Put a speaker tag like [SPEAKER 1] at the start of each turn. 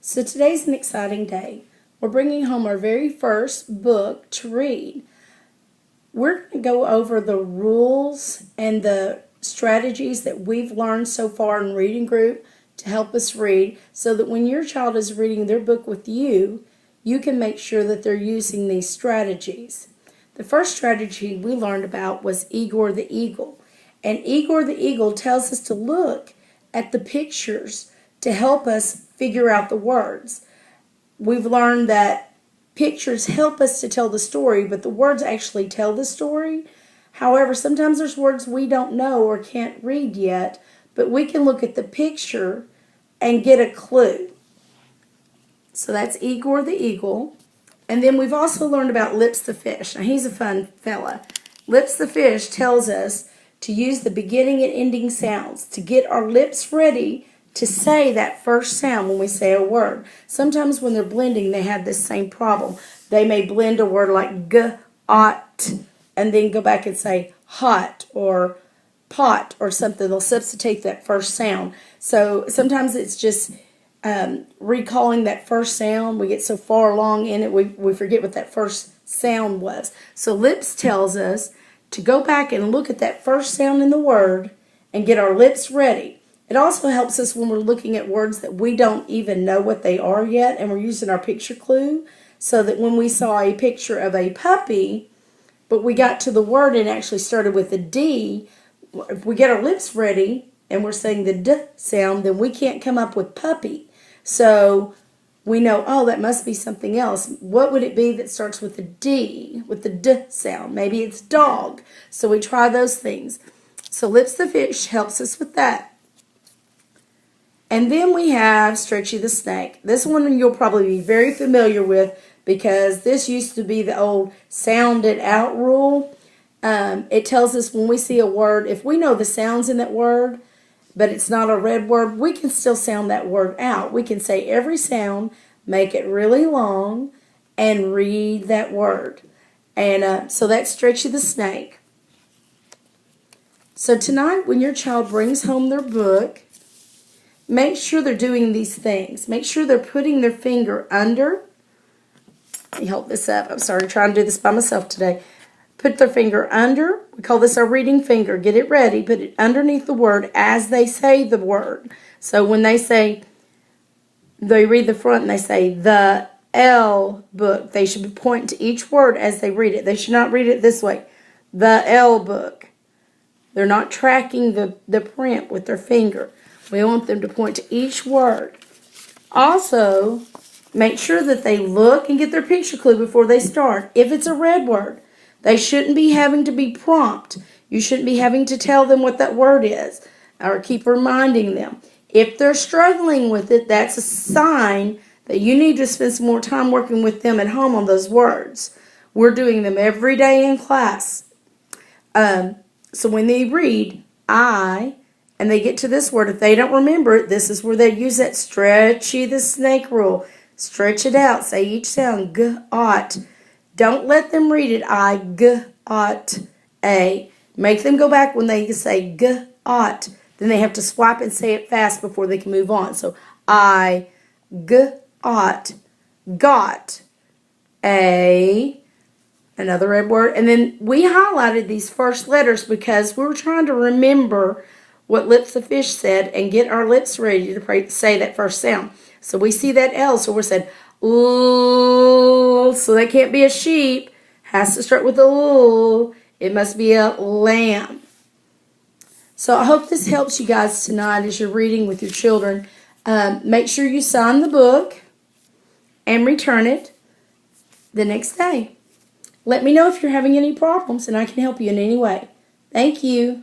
[SPEAKER 1] So today's an exciting day. We're bringing home our very first book to read. We're going to go over the rules and the strategies that we've learned so far in reading group to help us read so that when your child is reading their book with you, you can make sure that they're using these strategies. The first strategy we learned about was Igor the Eagle. And Igor the Eagle tells us to look at the pictures to help us figure out the words. We've learned that pictures help us to tell the story, but the words actually tell the story. However, sometimes there's words we don't know or can't read yet, but we can look at the picture and get a clue. So that's Igor the Eagle. And then we've also learned about Lips the Fish. Now he's a fun fella. Lips the Fish tells us to use the beginning and ending sounds to get our lips ready to say that first sound when we say a word. Sometimes when they're blending, they have this same problem. They may blend a word like g-ot and then go back and say hot or pot or something. They'll substitute that first sound. So sometimes it's just recalling that first sound. We get so far along in it, we forget what that first sound was. So Lips tells us to go back and look at that first sound in the word and get our lips ready. It also helps us when we're looking at words that we don't even know what they are yet, and we're using our picture clue so that when we saw a picture of a puppy, but we got to the word and actually started with a D, if we get our lips ready and we're saying the D sound, then we can't come up with puppy. So we know, oh, that must be something else. What would it be that starts with a D, with the D sound? Maybe it's dog. So we try those things. So Lips the Fish helps us with that. And then we have Stretchy the Snake. This one you'll probably be very familiar with because this used to be the old sound it out rule. It tells us when we see a word, if we know the sounds in that word, but it's not a red word, we can still sound that word out. We can say every sound, make it really long, and read that word. And so that's Stretchy the Snake. So tonight when your child brings home their book, make sure they're doing these things. Make sure they're putting their finger under. Let me hold this up. I'm sorry, trying to do this by myself today. Put their finger under. We call this our reading finger. Get it ready. Put it underneath the word as they say the word. So when they say, they read the front and they say, the L book, they should be pointing to each word as they read it. They should not read it this way. The L book. They're not tracking the print with their finger. We want them to point to each word. Also, make sure that they look and get their picture clue before they start. If it's a red word, they shouldn't be having to be prompt. You shouldn't be having to tell them what that word is or keep reminding them. If they're struggling with it, that's a sign that you need to spend some more time working with them at home on those words. We're doing them every day in class. So when they read, I, and they get to this word, if they don't remember it, this is where they use that Stretchy the Snake rule. Stretch it out. Say each sound, g-ot. Don't let them read it, I, g-ot, a. Make them go back when they say g-ot. Then they have to swap and say it fast before they can move on. So, I, g-ot, got, a, another red word. And then we highlighted these first letters because we were trying to remember what Lips the Fish said and get our lips ready to say that first sound. So we see that L, so we're saying, L, so that can't be a sheep. Has to start with a L. It must be a lamb. So I hope this helps you guys tonight as you're reading with your children. Make sure you sign the book and return it the next day. Let me know if you're having any problems and I can help you in any way. Thank you.